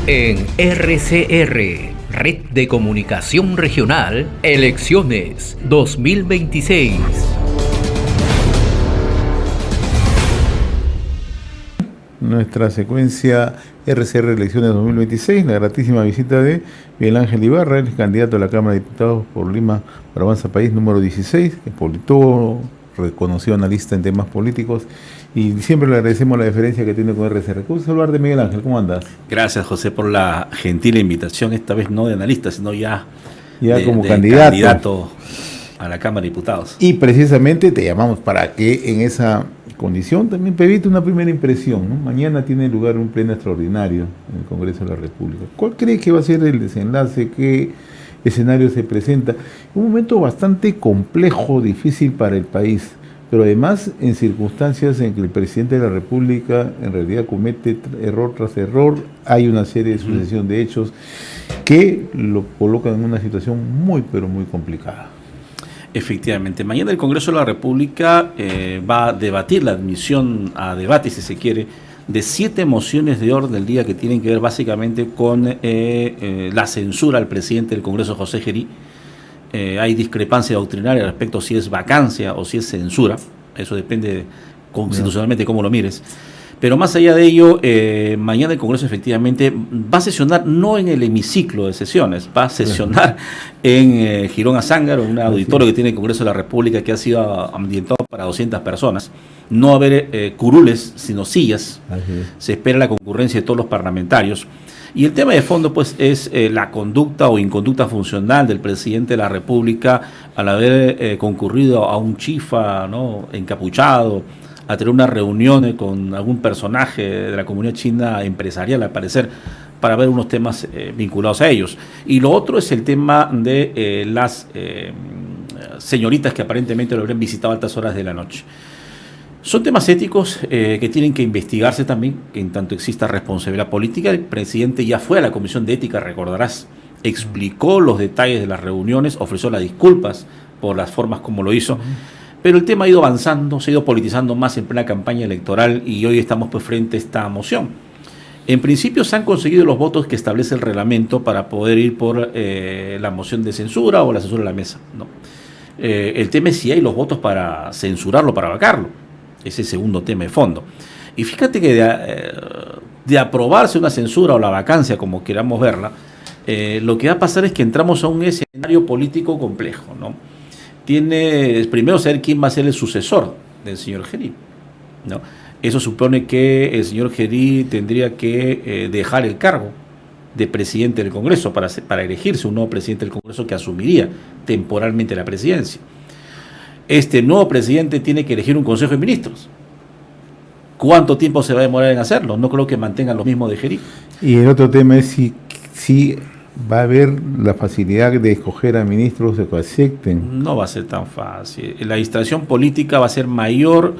En RCR, Red de Comunicación Regional, Elecciones 2026. Nuestra secuencia RCR Elecciones 2026, la gratísima visita de Miguel Ángel Ibarra, el candidato a la Cámara de Diputados por Lima para Avanza País número 16, que es politólogo, reconocido analista en temas políticos, y siempre le agradecemos la deferencia que tiene con RCR. ¿Cómo hablar de Miguel Ángel? ¿Cómo andas? Gracias, José, por la gentil invitación, esta vez no de analista, sino ya como de candidato a la Cámara de Diputados. Y precisamente te llamamos para que en esa condición también pediste una primera impresión, ¿no? Mañana tiene lugar un pleno extraordinario en el Congreso de la República. ¿Cuál crees que va a ser el desenlace? ¿Qué escenario se presenta? Un momento bastante complejo, difícil para el país, pero además en circunstancias en que el presidente de la República en realidad comete error tras error. Hay una serie de sucesión de hechos que lo colocan en una situación muy, pero muy complicada. Efectivamente, mañana el Congreso de la República va a debatir la admisión a debate, si se quiere, de 7 mociones de orden del día que tienen que ver básicamente con la censura al presidente del Congreso, José Gerí. Hay discrepancia doctrinaria respecto a si es vacancia o si es censura. Eso depende constitucionalmente cómo lo mires. Pero más allá de ello, mañana el Congreso efectivamente va a sesionar no en el hemiciclo de sesiones, va a sesionar en Girón Azángaro, un auditorio que tiene el Congreso de la República que ha sido ambientado para 200 personas. No va a haber curules, sino sillas. Se espera la concurrencia de todos los parlamentarios. Y el tema de fondo pues es la conducta o inconducta funcional del presidente de la República al haber concurrido a un chifa, ¿no?, encapuchado, a tener una reunión con algún personaje de la comunidad china empresarial, al parecer, para ver unos temas vinculados a ellos. Y lo otro es el tema de las señoritas que aparentemente lo habrían visitado a altas horas de la noche. Son temas éticos que tienen que investigarse también, que en tanto exista responsabilidad política. El presidente ya fue a la Comisión de Ética, recordarás, explicó los detalles de las reuniones, ofreció las disculpas por las formas como lo hizo. Pero el tema ha ido avanzando, se ha ido politizando más en plena campaña electoral y hoy estamos pues frente a esta moción. En principio se han conseguido los votos que establece el reglamento para poder ir por la moción de censura o la censura de la mesa, ¿no? El tema es si hay los votos para censurarlo, para vacarlo. Ese es el segundo tema de fondo. Y fíjate que de aprobarse una censura o la vacancia, como queramos verla, lo que va a pasar es que entramos a un escenario político complejo, ¿no? Tiene primero saber quién va a ser el sucesor del señor Gerí, ¿no? Eso supone que el señor Gerí tendría que dejar el cargo de presidente del Congreso para elegirse un nuevo presidente del Congreso que asumiría temporalmente la presidencia. Este nuevo presidente tiene que elegir un Consejo de Ministros. ¿Cuánto tiempo se va a demorar en hacerlo? No creo que mantengan lo mismo de Gerí. Y el otro tema es si va a haber la facilidad de escoger a ministros que acepten. No va a ser tan fácil. La distracción política va a ser mayor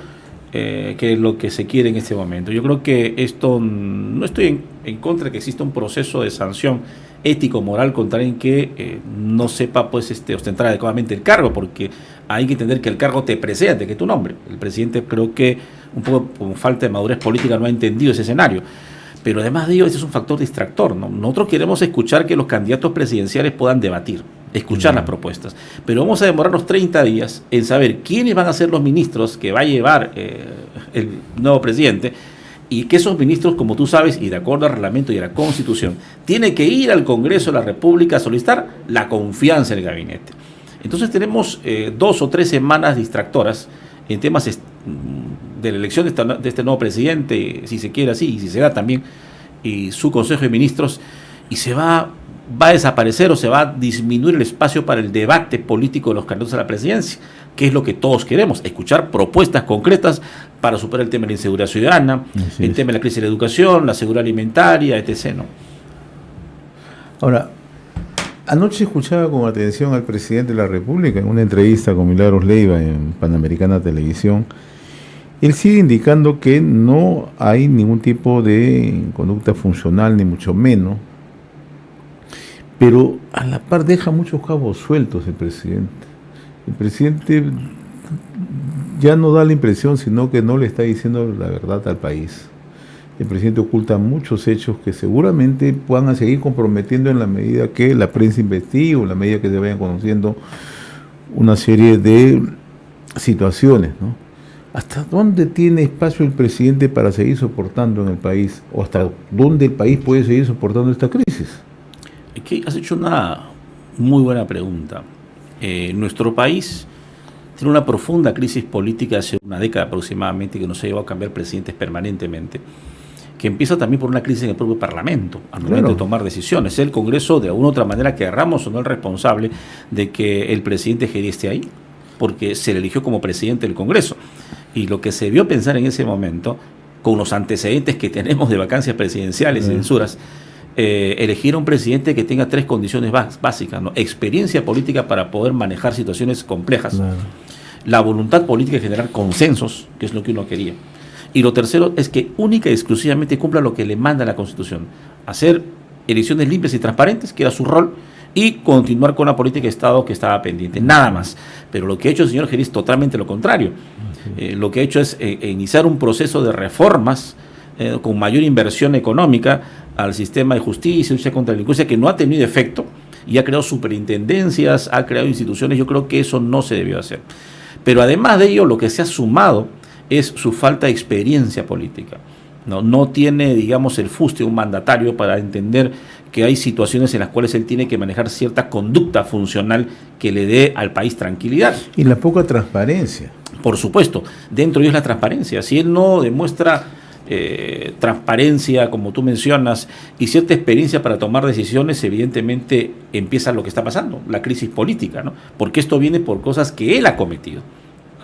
que lo que se quiere en este momento. Yo creo que esto, no estoy en contra de que exista un proceso de sanción ético-moral contra alguien que no sepa pues ostentar adecuadamente el cargo, porque hay que entender que el cargo te precede antes que tu nombre. El presidente, creo que un poco con falta de madurez política, no ha entendido ese escenario. Pero además de ello, ese es un factor distractor, ¿no? Nosotros queremos escuchar que los candidatos presidenciales puedan debatir, escuchar las propuestas, pero vamos a demorarnos 30 días en saber quiénes van a ser los ministros que va a llevar el nuevo presidente, y que esos ministros, como tú sabes, y de acuerdo al reglamento y a la Constitución, tienen que ir al Congreso de la República a solicitar la confianza en el gabinete. Entonces tenemos 2 o 3 semanas distractoras en temas de la elección de este nuevo presidente, si se quiere así, y si se da también, y su Consejo de Ministros, y va a desaparecer o se va a disminuir el espacio para el debate político de los candidatos a la presidencia, que es lo que todos queremos, escuchar propuestas concretas para superar el tema de la inseguridad ciudadana, el tema de la crisis de la educación, la seguridad alimentaria, etc., ¿no? Ahora, anoche escuchaba con atención al presidente de la República en una entrevista con Milagros Leiva en Panamericana Televisión. Él sigue indicando que no hay ningún tipo de conducta funcional, ni mucho menos, pero a la par deja muchos cabos sueltos el presidente. El presidente ya no da la impresión, sino que no le está diciendo la verdad al país. el presidente oculta muchos hechos que seguramente van a seguir comprometiendo en la medida que la prensa investigue o en la medida que se vayan conociendo una serie de situaciones, ¿no? ¿Hasta dónde tiene espacio el presidente para seguir soportando en el país? ¿O hasta dónde el país puede seguir soportando esta crisis? Aquí has hecho una muy buena pregunta. Nuestro país tiene una profunda crisis política hace una década aproximadamente que nos ha llevado a cambiar presidentes permanentemente, que empieza también por una crisis en el propio Parlamento, al momento de tomar decisiones. El Congreso, de alguna u otra manera, querramos o no, el responsable de que el presidente Geri esté ahí, porque se le eligió como presidente del Congreso. Y lo que se vio pensar en ese momento, con los antecedentes que tenemos de vacancias presidenciales y censuras, elegir a un presidente que tenga 3 condiciones básicas, ¿no? Experiencia política para poder manejar situaciones complejas, la voluntad política de generar consensos, que es lo que uno quería, y lo tercero es que única y exclusivamente cumpla lo que le manda la Constitución, hacer elecciones limpias y transparentes, que era su rol, y continuar con la política de Estado que estaba pendiente, nada más. Pero lo que ha hecho el señor Geri es totalmente lo contrario. Lo que ha hecho es iniciar un proceso de reformas con mayor inversión económica al sistema de justicia, lucha contra la delincuencia, que no ha tenido efecto, y ha creado superintendencias, ha creado instituciones. Yo creo que eso no se debió hacer. Pero además de ello, lo que se ha sumado es su falta de experiencia política. No tiene, digamos, el fuste de un mandatario para entender que hay situaciones en las cuales él tiene que manejar cierta conducta funcional que le dé al país tranquilidad. Y la poca transparencia. Por supuesto, dentro de ello es la transparencia. Si él no demuestra transparencia, como tú mencionas, y cierta experiencia para tomar decisiones, evidentemente empieza lo que está pasando, la crisis política, ¿no? Porque esto viene por cosas que él ha cometido,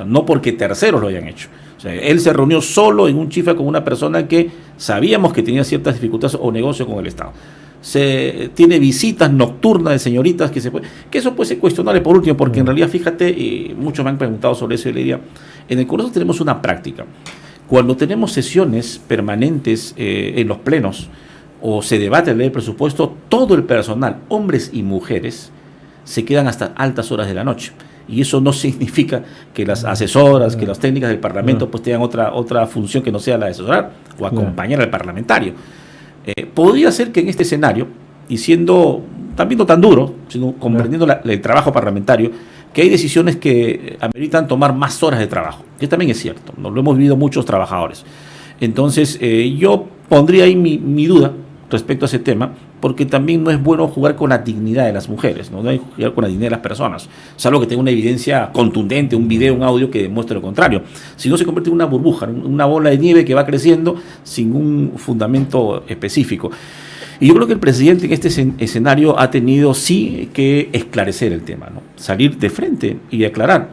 no porque terceros lo hayan hecho. O sea, él se reunió solo en un chifa con una persona que sabíamos que tenía ciertas dificultades o negocio con el Estado. Tiene visitas nocturnas de señoritas que eso puede ser cuestionable por último, porque en realidad, fíjate, muchos me han preguntado sobre eso y le diría, en el Congreso tenemos una práctica. Cuando tenemos sesiones permanentes en los plenos o se debate la ley de presupuesto, todo el personal, hombres y mujeres, se quedan hasta altas horas de la noche. Y eso no significa que las asesoras, que las técnicas del Parlamento pues tengan otra función que no sea la de asesorar o acompañar al parlamentario. Podría ser que en este escenario, y siendo también no tan duro, sino comprendiendo el trabajo parlamentario, que hay decisiones que ameritan tomar más horas de trabajo, que también es cierto, ¿no? Lo hemos vivido muchos trabajadores. Entonces, yo pondría ahí mi duda respecto a ese tema, porque también no es bueno jugar con la dignidad de las mujeres, no hay que jugar con la dignidad de las personas, salvo que tenga una evidencia contundente, un video, un audio que demuestre lo contrario. Si no, se convierte en una burbuja, una bola de nieve que va creciendo sin un fundamento específico. Y yo creo que el presidente en este escenario ha tenido sí que esclarecer el tema, ¿no? Salir de frente y aclarar.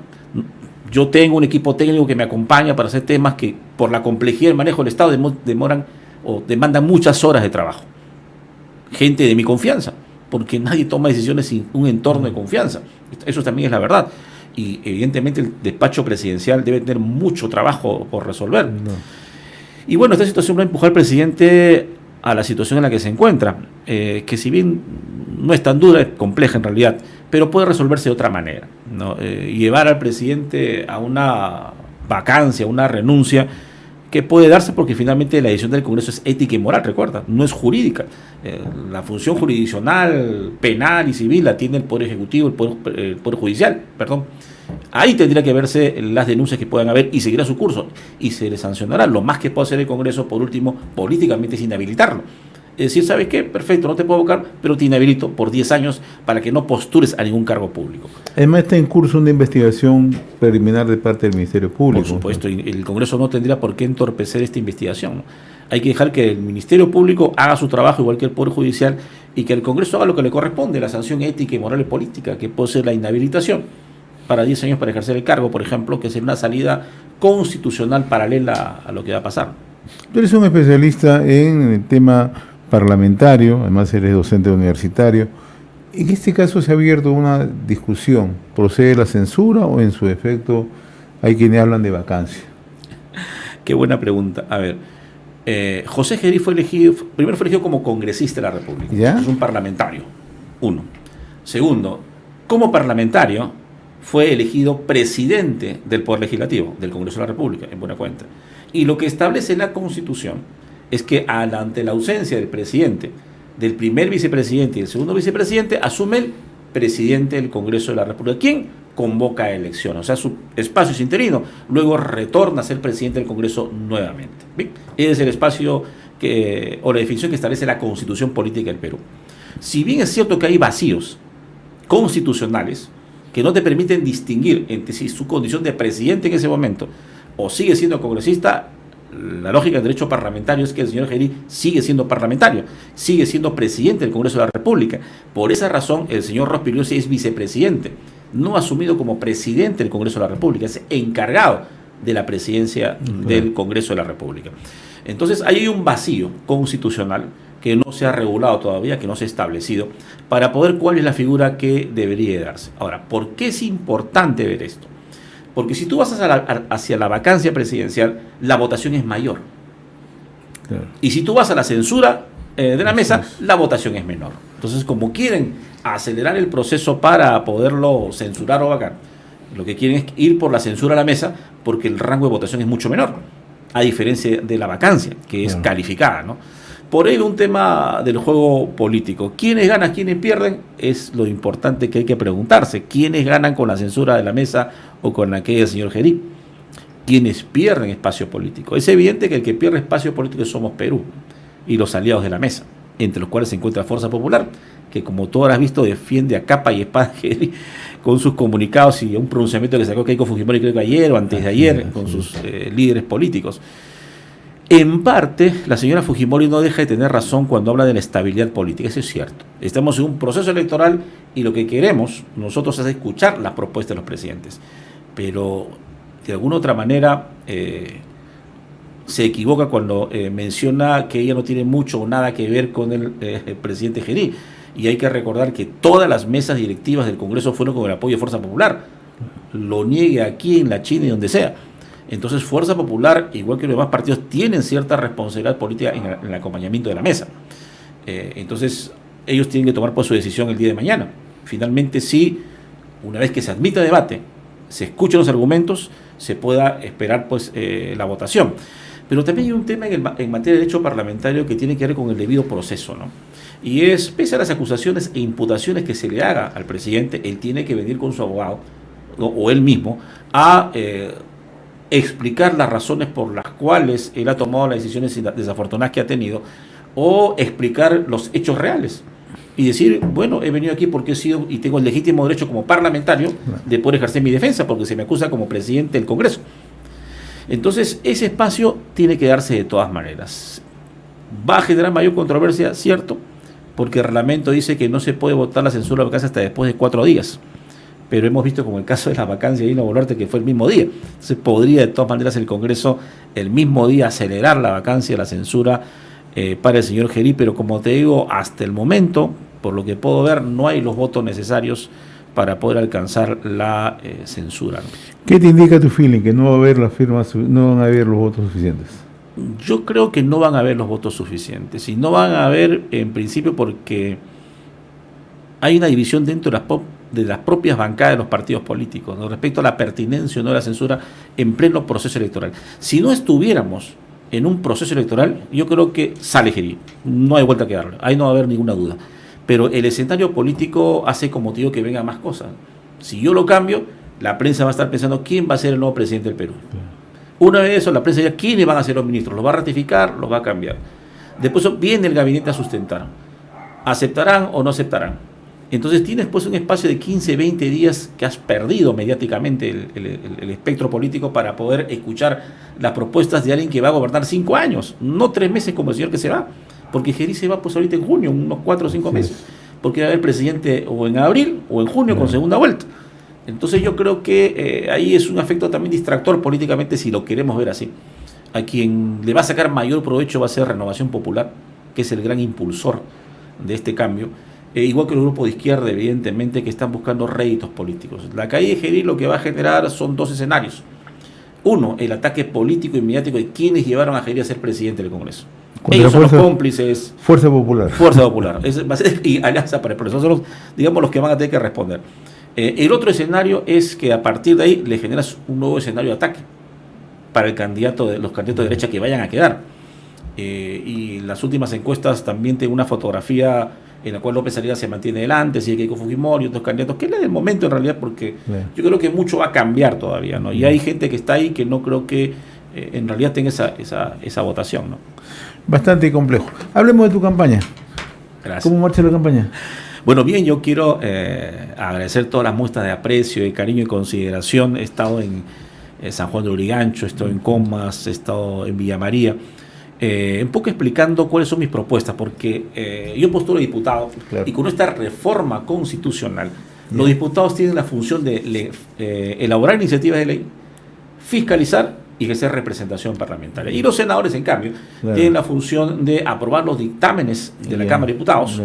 Yo tengo un equipo técnico que me acompaña para hacer temas que por la complejidad del manejo del Estado demoran o demandan muchas horas de trabajo. Gente de mi confianza, porque nadie toma decisiones sin un entorno de confianza. Eso también es la verdad. Y evidentemente el despacho presidencial debe tener mucho trabajo por resolver. Y bueno, esta situación va a empujar al presidente a la situación en la que se encuentra, que si bien no es tan dura, es compleja en realidad, pero puede resolverse de otra manera, ¿no? Llevar al presidente a una vacancia, a una renuncia, que puede darse porque finalmente la decisión del Congreso es ética y moral, recuerda, no es jurídica. La función jurisdiccional, penal y civil la tiene el Poder Ejecutivo, el Poder Judicial, perdón. Ahí tendría que verse las denuncias que puedan haber y seguirá su curso y se le sancionará. Lo más que puede hacer el Congreso, por último, políticamente, es inhabilitarlo. Es decir, ¿sabes qué? Perfecto, no te puedo buscar, pero te inhabilito por 10 años para que no postures a ningún cargo público. Además está en curso una investigación preliminar de parte del Ministerio Público. Por supuesto, y el Congreso no tendría por qué entorpecer esta investigación, ¿no? Hay que dejar que el Ministerio Público haga su trabajo igual que el Poder Judicial y que el Congreso haga lo que le corresponde, la sanción ética y moral y política, que puede ser la inhabilitación para 10 años para ejercer el cargo, por ejemplo, que sería una salida constitucional paralela a lo que va a pasar. Tú eres un especialista en el tema parlamentario, además eres docente universitario. En este caso se ha abierto una discusión. ¿Procede la censura o en su efecto hay quienes hablan de vacancia? Qué buena pregunta. A ver, José Geri primero fue elegido como congresista de la República. ¿Ya? Es un parlamentario, uno. Segundo, como parlamentario fue elegido presidente del Poder Legislativo, del Congreso de la República, en buena cuenta. Y lo que establece la Constitución es que ante la ausencia del presidente, del primer vicepresidente y del segundo vicepresidente, asume el presidente del Congreso de la República. ¿Quién convoca elecciones? O sea, su espacio es interino, luego retorna a ser presidente del Congreso nuevamente. ¿Bien? Ese es el espacio o la definición que establece la Constitución Política del Perú. Si bien es cierto que hay vacíos constitucionales que no te permiten distinguir entre si su condición de presidente en ese momento o sigue siendo congresista, la lógica del derecho parlamentario es que el señor Gerí sigue siendo parlamentario, sigue siendo presidente del Congreso de la República. Por esa razón, el señor Rospigliosi es vicepresidente, no asumido como presidente del Congreso de la República, es encargado de la presidencia del Congreso de la República. Entonces, ahí hay un vacío constitucional que no se ha regulado todavía, que no se ha establecido, para poder cuál es la figura que debería darse. Ahora, ¿por qué es importante ver esto? Porque si tú vas hacia la vacancia presidencial, la votación es mayor. Claro. Y si tú vas a la censura de la mesa, la votación es menor. Entonces, como quieren acelerar el proceso para poderlo censurar o vacar, lo que quieren es ir por la censura a la mesa, porque el rango de votación es mucho menor, a diferencia de la vacancia, que es calificada, ¿no? Por ello, un tema del juego político. ¿Quiénes ganan, quiénes pierden? Es lo importante que hay que preguntarse. ¿Quiénes ganan con la censura de la mesa o con aquella del señor Gerí? ¿Quiénes pierden espacio político? Es evidente que el que pierde espacio político somos Perú y los aliados de la mesa, entre los cuales se encuentra Fuerza Popular, que como tú habrás visto defiende a capa y espada Gerí con sus comunicados y un pronunciamiento que sacó Keiko Fujimori creo que ayer o antes de ayer con sus líderes políticos. En parte, la señora Fujimori no deja de tener razón cuando habla de la estabilidad política, eso es cierto. Estamos en un proceso electoral y lo que queremos nosotros es escuchar las propuestas de los presidentes. Pero, de alguna otra manera, se equivoca cuando menciona que ella no tiene mucho o nada que ver con el presidente Gerí. Y hay que recordar que todas las mesas directivas del Congreso fueron con el apoyo de Fuerza Popular. Lo niegue aquí, en la China y donde sea. Entonces Fuerza Popular, igual que los demás partidos, tienen cierta responsabilidad política en el acompañamiento de la mesa. Entonces ellos tienen que tomar pues su decisión el día de mañana. Finalmente, sí, una vez que se admita debate, se escuchen los argumentos, se pueda esperar pues la votación. Pero también hay un tema en materia de derecho parlamentario que tiene que ver con el debido proceso, ¿no? Y es, pese a las acusaciones e imputaciones que se le haga al presidente, él tiene que venir con su abogado, o él mismo, a explicar las razones por las cuales él ha tomado las decisiones desafortunadas que ha tenido, o explicar los hechos reales y decir, bueno, he venido aquí porque he sido y tengo el legítimo derecho como parlamentario de poder ejercer mi defensa porque se me acusa como presidente del Congreso. Entonces ese espacio tiene que darse de todas maneras. Va a generar mayor controversia, cierto, porque el reglamento dice que no se puede votar la censura de la vacancia hasta después de 4 días. Pero hemos visto como el caso de la vacancia de Dina Boluarte, que fue el mismo día. Entonces podría de todas maneras el Congreso el mismo día acelerar la vacancia, la censura para el señor Gerí, pero como te digo, hasta el momento, por lo que puedo ver, no hay los votos necesarios para poder alcanzar la censura, ¿no? ¿Qué te indica tu feeling? ¿Que no va a haber las firmas, no van a haber los votos suficientes? Yo creo que no van a haber los votos suficientes. Y no van a haber, en principio, porque hay una división dentro de las propias bancadas de los partidos políticos, ¿no?, respecto a la pertinencia o no de la censura en pleno proceso electoral. Si no estuviéramos en un proceso electoral, yo creo que sale Gerí. No hay vuelta que darle. Ahí no va a haber ninguna duda. Pero el escenario político hace como motivo que vengan más cosas. Si yo lo cambio, la prensa va a estar pensando quién va a ser el nuevo presidente del Perú. Una vez eso, la prensa ya quiénes van a ser los ministros. ¿Los va a ratificar? ¿Los va a cambiar? Después viene el gabinete a sustentar. ¿Aceptarán o no aceptarán? Entonces tienes pues un espacio de 15, 20 días que has perdido mediáticamente el espectro político para poder escuchar las propuestas de alguien que va a gobernar 5 años, no 3 meses como el señor que se va, porque Gerí se va pues ahorita en junio, unos 4 o 5 meses, porque va a haber presidente o en abril o en junio con segunda vuelta. Entonces yo creo que ahí es un efecto también distractor políticamente si lo queremos ver así. A quien le va a sacar mayor provecho va a ser Renovación Popular, que es el gran impulsor de este cambio. Igual que el grupo de izquierda, evidentemente, que están buscando réditos políticos. La caída de Gerí lo que va a generar son 2 escenarios. Uno, el ataque político y mediático de quienes llevaron a Gerí a ser presidente del Congreso. Ellos son los cómplices. Fuerza Popular. Fuerza Popular. Y Alianza para el Progreso. Son los que van a tener que responder. El otro escenario es que a partir de ahí le generas un nuevo escenario de ataque para los candidatos de derecha que vayan a quedar. y las últimas encuestas también tienen una fotografía en la cual López Aliaga se mantiene delante, sigue Keiko Fujimori y otros candidatos, que es la del momento en realidad, porque yo creo que mucho va a cambiar todavía, ¿no? Y hay gente que está ahí que no creo que en realidad tenga esa votación, ¿no? Bastante complejo. Hablemos de tu campaña. Gracias. ¿Cómo marcha la campaña? Bueno, bien, yo quiero agradecer todas las muestras de aprecio, de cariño y consideración. He estado en San Juan de Lurigancho, he estado en Comas, he estado en Villa María, un poco explicando cuáles son mis propuestas, porque yo postulo diputado, claro, y con esta reforma constitucional, los diputados tienen la función de elaborar iniciativas de ley, fiscalizar y ejercer representación parlamentaria. Y los senadores, en cambio, tienen la función de aprobar los dictámenes de la Cámara de Diputados,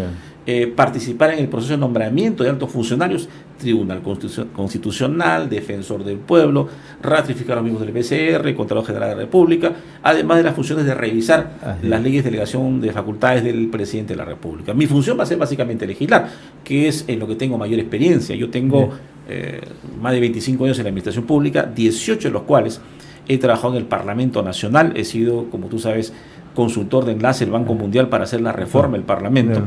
participar en el proceso de nombramiento de altos funcionarios, Tribunal Constitucional, Defensor del Pueblo, ratificar a los miembros del PCR, Contralor General de la República, además de las funciones de revisar las leyes de delegación de facultades del Presidente de la República. Mi función va a ser básicamente legislar, que es en lo que tengo mayor experiencia. Yo tengo más de 25 años en la administración pública, 18 de los cuales he trabajado en el Parlamento Nacional, he sido, como tú sabes, consultor de enlace del Banco Mundial para hacer la reforma del Parlamento.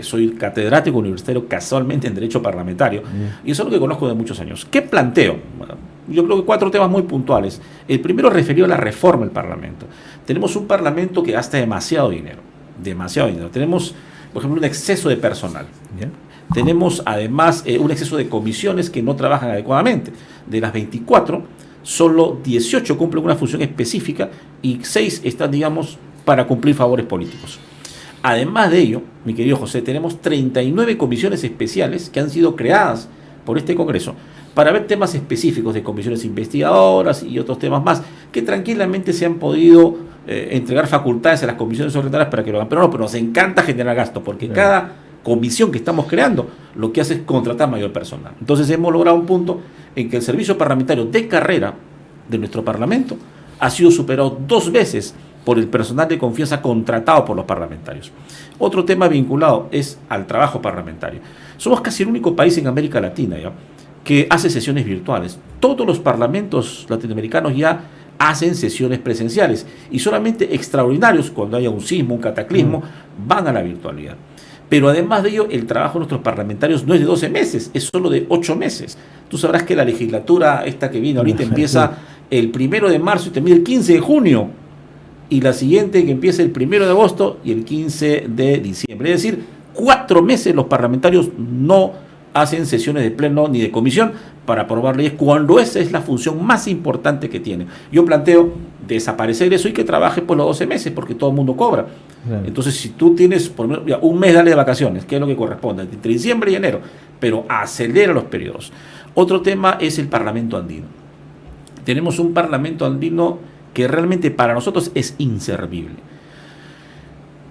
Soy catedrático universitario casualmente en Derecho Parlamentario, y eso es lo que conozco de muchos años. ¿Qué planteo? Yo creo que 4 temas muy puntuales. El primero referido a la reforma del Parlamento. Tenemos un Parlamento que gasta demasiado dinero. Tenemos, por ejemplo, un exceso de personal. Tenemos además un exceso de comisiones que no trabajan adecuadamente. De las 24, solo 18 cumplen una función específica y 6 están, digamos, para cumplir favores políticos. Además de ello, mi querido José, tenemos 39 comisiones especiales que han sido creadas por este Congreso para ver temas específicos de comisiones investigadoras y otros temas más, que tranquilamente se han podido entregar facultades a las comisiones ordinarias para que lo hagan. Pero nos encanta generar gasto, porque cada comisión que estamos creando lo que hace es contratar mayor personal. Entonces hemos logrado un punto en que el servicio parlamentario de carrera de nuestro Parlamento ha sido superado 2 veces por el personal de confianza contratado por los parlamentarios. Otro tema vinculado es al trabajo parlamentario. Somos casi el único país en América Latina que hace sesiones virtuales. Todos los parlamentos latinoamericanos ya hacen sesiones presenciales y solamente extraordinarios, cuando haya un sismo, un cataclismo, van a la virtualidad. Pero además de ello, el trabajo de nuestros parlamentarios no es de 12 meses, es solo de 8 meses. Tú sabrás que la legislatura esta que viene ahorita empieza el 1 de marzo y termina el 15 de junio. Y la siguiente que empieza el 1 de agosto y el 15 de diciembre. Es decir, 4 meses los parlamentarios no hacen sesiones de pleno ni de comisión para aprobar leyes, cuando esa es la función más importante que tienen. Yo planteo desaparecer eso y que trabaje por los 12 meses, porque todo el mundo cobra. Claro. Entonces, si tú tienes por lo menos un mes, dale de vacaciones, que es lo que corresponde, entre diciembre y enero, pero acelera los periodos. Otro tema es el Parlamento andino. Tenemos un Parlamento andino que realmente para nosotros es inservible.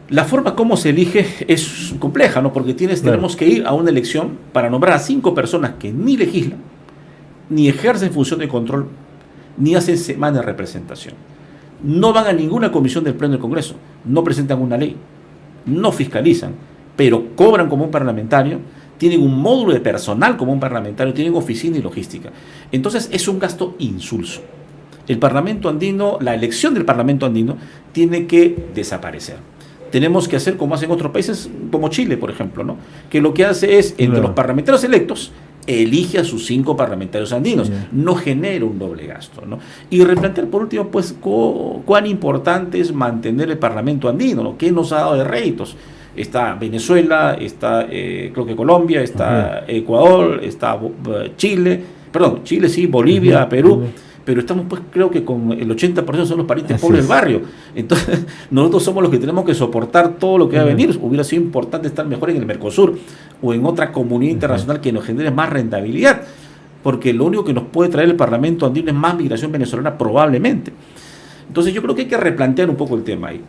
La forma como se elige es compleja, ¿no? Porque tenemos que ir a una elección para nombrar a 5 personas que ni legislan, ni ejercen función de control, ni hacen semana de representación. No van a ninguna comisión del Pleno del Congreso, no presentan una ley, no fiscalizan, pero cobran como un parlamentario, tienen un módulo de personal como un parlamentario, tienen oficina y logística. Entonces es un gasto insulso. El Parlamento andino, la elección del Parlamento andino tiene que desaparecer. Tenemos que hacer como hacen otros países, como Chile, por ejemplo, ¿no? Que lo que hace es, entre los parlamentarios electos, elige a sus 5 parlamentarios andinos, no genera un doble gasto, ¿no? Y replantear por último, pues, cuán importante es mantener el Parlamento andino, ¿no? ¿Qué nos ha dado de réditos? Está Venezuela, está creo que Colombia, está Ecuador, está Chile sí, Bolivia, Perú. Pero estamos, pues, creo que con el 80% son los parientes pobres del barrio. Entonces, nosotros somos los que tenemos que soportar todo lo que va a venir. Hubiera sido importante estar mejor en el Mercosur o en otra comunidad internacional que nos genere más rentabilidad, porque lo único que nos puede traer el Parlamento andino es más migración venezolana, probablemente. Entonces, yo creo que hay que replantear un poco el tema ahí.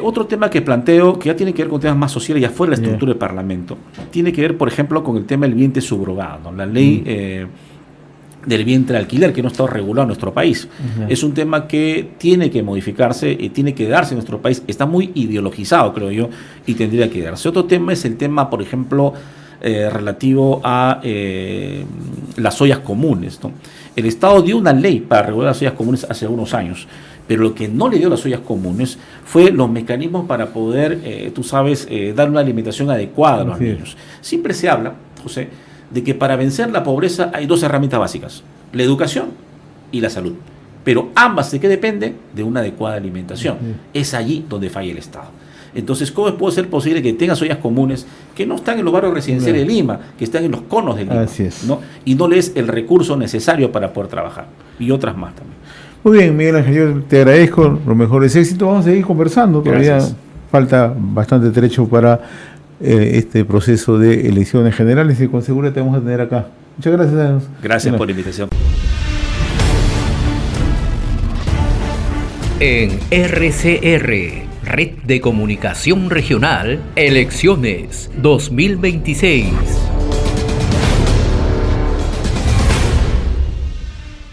Otro tema que planteo, que ya tiene que ver con temas más sociales y afuera de la estructura del Parlamento, tiene que ver, por ejemplo, con el tema del vientre subrogado, ¿no? La ley del vientre de alquiler, que no está regulado en nuestro país. Es un tema que tiene que modificarse y tiene que darse en nuestro país. Está muy ideologizado, creo yo, y tendría que darse. Otro tema es el tema, por ejemplo, relativo a las ollas comunes, ¿no? El Estado dio una ley para regular las ollas comunes hace unos años, Pero lo que no le dio las ollas comunes fue los mecanismos para poder, dar una alimentación adecuada a los niños. Siempre se habla, José, de que para vencer la pobreza hay dos herramientas básicas: la educación y la salud. Pero ambas, ¿de qué depende? De una adecuada alimentación. Es allí donde falla el Estado. Entonces, ¿cómo puede ser posible que tengas ollas comunes que no están en los barrios residenciales de Lima, que están en los conos de Lima? Así es. ¿No? Y no les el recurso necesario para poder trabajar. Y otras más también. Muy bien, Miguel Ángel, yo te agradezco los mejores éxitos. Vamos a seguir conversando. Todavía Gracias. falta bastante trecho para este proceso de elecciones generales y con seguridad te vamos a tener acá. Muchas gracias. Gracias por la invitación. En RCR, Red de Comunicación Regional, Elecciones 2026.